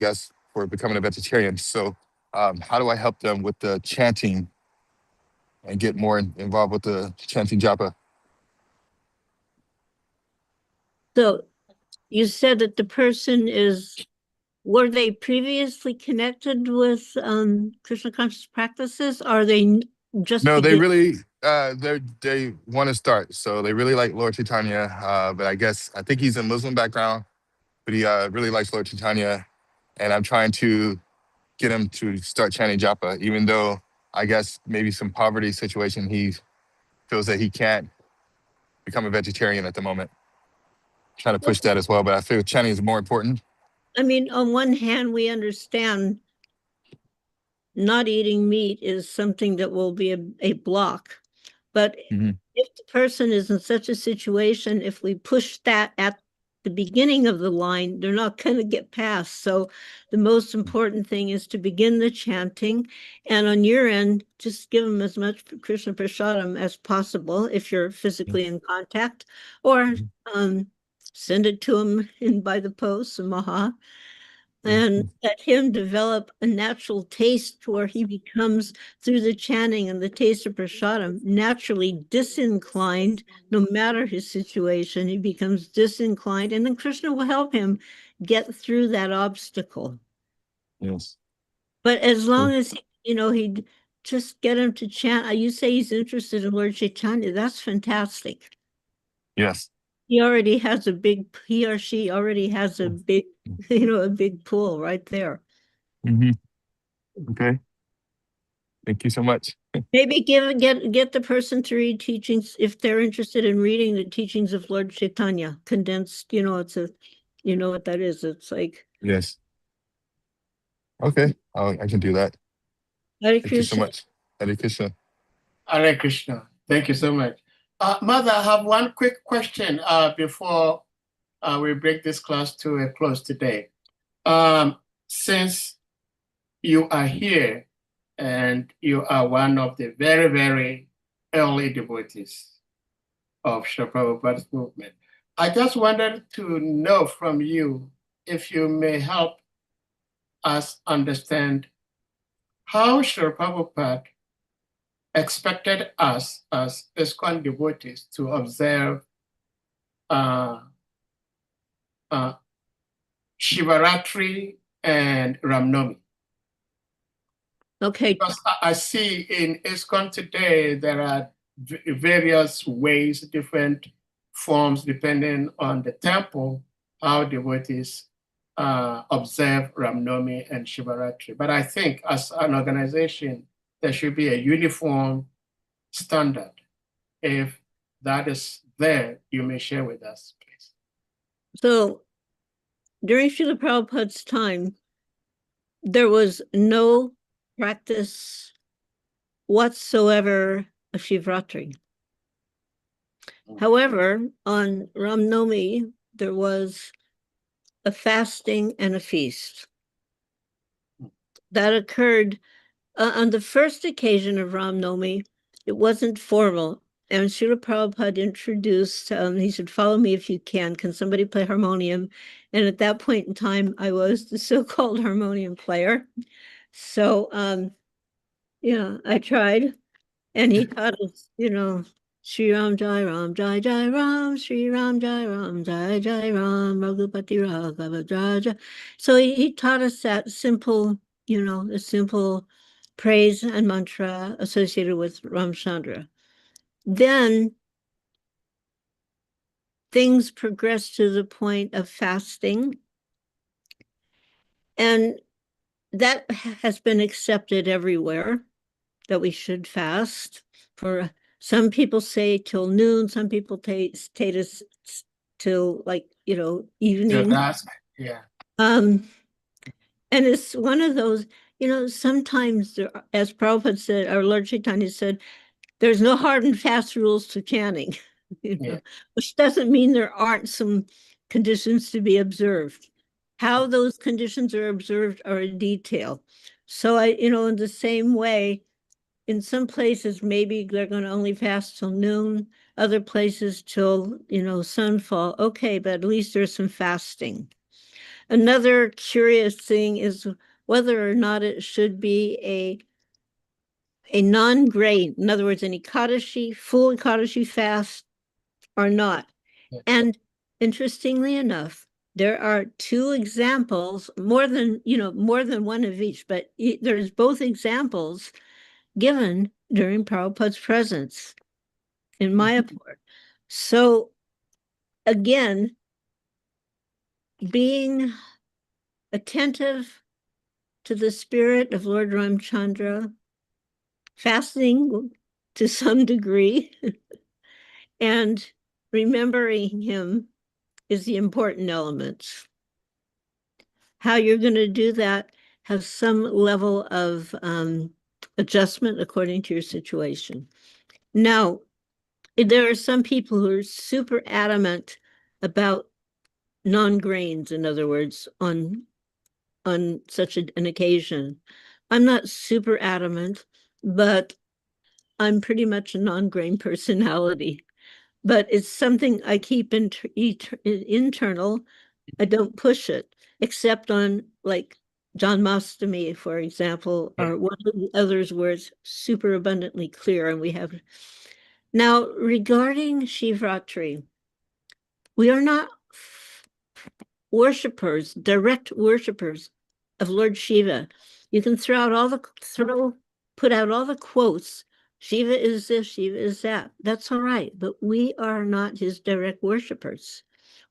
Speaker 3: I guess, for becoming a vegetarian. So how do I help them with the chanting and get more involved with the chanting japa?
Speaker 2: So you said that the person were they previously connected with Krishna conscious practices? Are they just
Speaker 3: No, they
Speaker 2: beginning?
Speaker 3: really they want to start. So they really like Lord Chaitanya, but I think he's a Muslim background, but he really likes Lord Chaitanya, and I'm trying to get him to start chanting japa, even though I guess maybe some poverty situation, he feels that he can't become a vegetarian at the moment. Trying to push that as well, but I feel chanting is more important.
Speaker 2: I mean, on one hand, we understand not eating meat is something that will be a block. But if the person is in such a situation, if we push that at the beginning of the line, they're not going to get past. So the most important thing is to begin the chanting. And on your end, just give them as much Krishna Prasadam as possible if you're physically in contact, or send it to them by the post, Maha, and let him develop a natural taste where he becomes, through the chanting and the taste of prasadam, naturally disinclined. No matter his situation, he becomes disinclined, and then Krishna will help him get through that obstacle.
Speaker 3: Yes.
Speaker 2: But as long as he just get him to chant. You say he's interested in Lord Chaitanya. That's fantastic.
Speaker 3: Yes.
Speaker 2: He already has he or she already has a big, a big pool right there.
Speaker 3: Okay. Thank you so much.
Speaker 2: Maybe get the person to read teachings if they're interested in reading the teachings of Lord Chaitanya condensed. It's you know what that is. It's like
Speaker 3: Yes. Okay. I can do that.
Speaker 2: Hare
Speaker 3: Thank you so
Speaker 2: Krishna.
Speaker 3: much. Hare Krishna.
Speaker 1: Hare Krishna. Thank you so much. Mother, I have one quick question before we break this class to a close today. Since you are here and you are one of the very, very early devotees of Srila Prabhupada's movement, I just wanted to know from you if you may help us understand how Srila Prabhupada expected us as ISKCON devotees to observe Shivaratri and Ramnami.
Speaker 2: Okay.
Speaker 1: Because I see in ISKCON today, there are various ways, different forms, depending on the temple, how devotees observe Ramnami and Shivaratri. But I think as an organization, there should be a uniform standard. If that is there, you may share with us, please.
Speaker 2: So during Srila Prabhupada's time, there was no practice whatsoever of Shivratri. However, on Ramnami, there was a fasting and a feast. That occurred on the first occasion of Ramnami. It wasn't formal. And Srila Prabhupada introduced, he said, follow me if you can. Can somebody play harmonium? And at that point in time, I was the so-called harmonium player. So, I tried. And he taught us, Sri Ram Jai Ram Jai Jai Ram, Sri Ram Jai Ram Jai Jai Ram, Raghupati Raghava Jai Jai. So he taught us that simple, the simple praise and mantra associated with Ramchandra. Then things progressed to the point of fasting. And that has been accepted everywhere, that we should fast. For some people say till noon, some people take us till evening.
Speaker 1: Yeah.
Speaker 2: And it's one of those, sometimes there, as Prabhupada said, our Lord Chaitanya said, there's no hard and fast rules to chanting, which doesn't mean there aren't some conditions to be observed. How those conditions are observed are in detail. So in the same way, in some places, maybe they're going to only fast till noon, other places till, sunfall. Okay, but at least there's some fasting. Another curious thing is whether or not it should be a non-grain, in other words, an Ekadashi, full Ekadashi fast or not.
Speaker 1: Yeah.
Speaker 2: And interestingly enough, there are two examples, more than one of each, but there's both examples given during Prabhupada's presence in Mayapur. So again, being attentive to the spirit of Lord Ramchandra, fasting to some degree, and remembering him is the important element. How you're going to do that has some level of adjustment according to your situation. Now, there are some people who are super adamant about non-grains, in other words, on such an occasion. I'm not super adamant, but I'm pretty much a non-grain personality. But it's something I keep internal. I don't push it, except on like Janmashtami, for example, or one of the others where it's super abundantly clear. And we have now regarding Shivratri, we are not direct worshippers of Lord Shiva. You can throw out all the put out all the quotes. Shiva is this, Shiva is that. That's all right, but we are not his direct worshipers.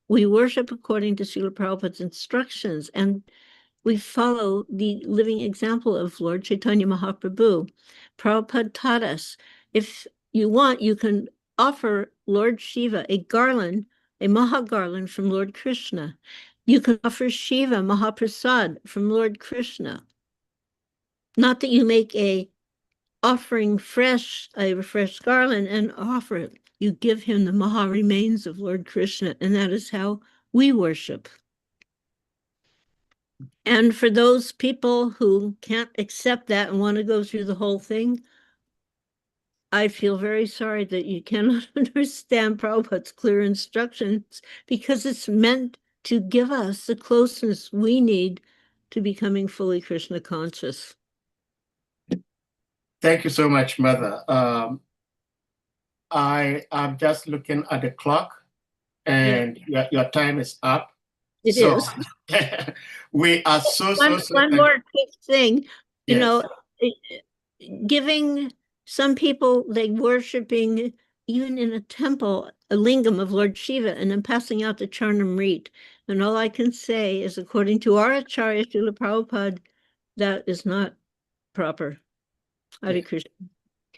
Speaker 2: We worship according to Srila Prabhupada's instructions, and we follow the living example of Lord Chaitanya Mahaprabhu. Prabhupada taught us, if you want, you can offer Lord Shiva a garland, a Maha garland from Lord Krishna. You can offer Shiva Mahaprasad from Lord Krishna. Not that you make a offering a fresh garland and offer it. You give him the Maha remains of Lord Krishna, and that is how we worship. And for those people who can't accept that and want to go through the whole thing, I feel very sorry that you cannot understand Prabhupada's clear instructions, because it's meant to give us the closeness we need to becoming fully Krishna conscious.
Speaker 1: Thank you so much, Mother. I am just looking at the clock, and your time is up.
Speaker 2: It is.
Speaker 1: We are so
Speaker 2: One more quick thing, you
Speaker 1: Yes.
Speaker 2: know, giving some people, they worshiping even in a temple, a lingam of Lord Shiva, and then passing out the Charnamrit. And all I can say is, according to our Acharya Srila Prabhupada, that is not proper. Hare Krishna.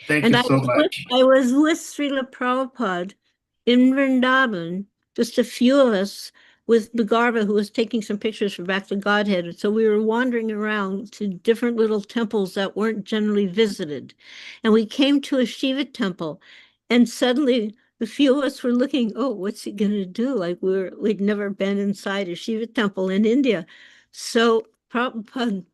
Speaker 1: Thank you so much.
Speaker 2: I was with Srila Prabhupada in Vrindavan, just a few of us, with Bhagarva, who was taking some pictures for Back to Godhead. And so we were wandering around to different little temples that weren't generally visited. And we came to a Shiva temple, and suddenly the few of us were looking, oh, what's he going to do? Like we'd never been inside a Shiva temple in India. So Prabhupada,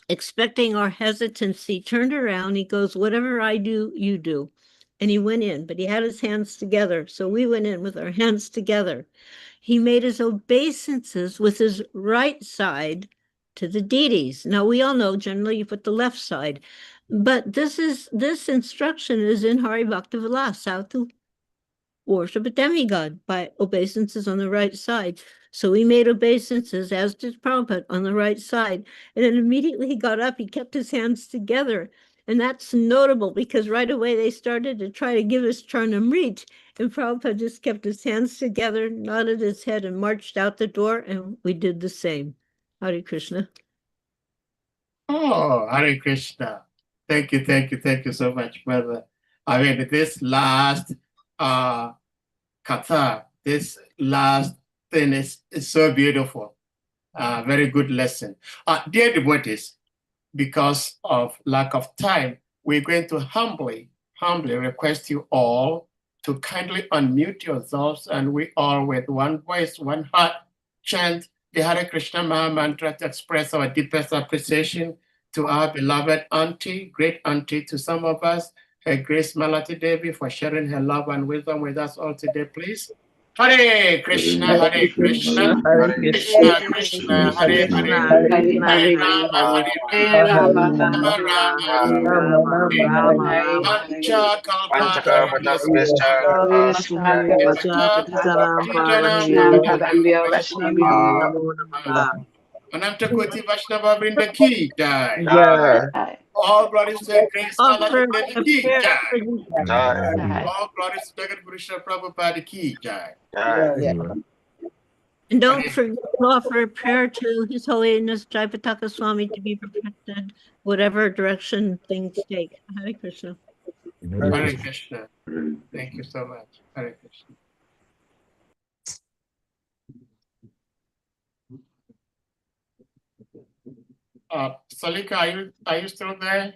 Speaker 2: expecting our hesitancy, turned around. He goes, whatever I do, you do. And he went in, but he had his hands together. So we went in with our hands together. He made his obeisances with his right side to the deities. Now, we all know generally you put the left side, but this instruction is in Hari Bhakti Vilas, how to worship a demigod by obeisances on the right side. So we made obeisances, as did Prabhupada, on the right side. And then immediately he got up, he kept his hands together. And that's notable because right away they started to try to give us Charnamrit. And Prabhupada just kept his hands together, nodded his head, and marched out the door. And we did the same. Hare Krishna.
Speaker 1: Oh, Hare Krishna. Thank you so much, Mother. I mean, this last kata, this last thing is so beautiful. Very good lesson. Dear devotees, because of lack of time, we're going to humbly request you all to kindly unmute yourselves, and we all with one voice, one heart, chant the Hare Krishna Maha Mantra to express our deepest appreciation to our beloved auntie, great auntie to some of us, Her Grace Malati Devi, for sharing her love and wisdom with us all today, please. Hare Krishna, Hare Krishna, Krishna Krishna, Hare Hare, Hare Rama, Hare Rama, Rama Rama, Pancha Ananta Koti Vaishnava Vrinda Ki Jai. All glories to Grace Malati Devi Ki Jai. All glories to Jagat Guru Srila Prabhupada Ki Jai.
Speaker 2: And don't forget to offer a prayer to His Holiness Jaipataka Swami to be protected, whatever direction things take. Hare Krishna.
Speaker 1: Hare Krishna. Thank you so much. Hare Krishna. Salika, are you still there?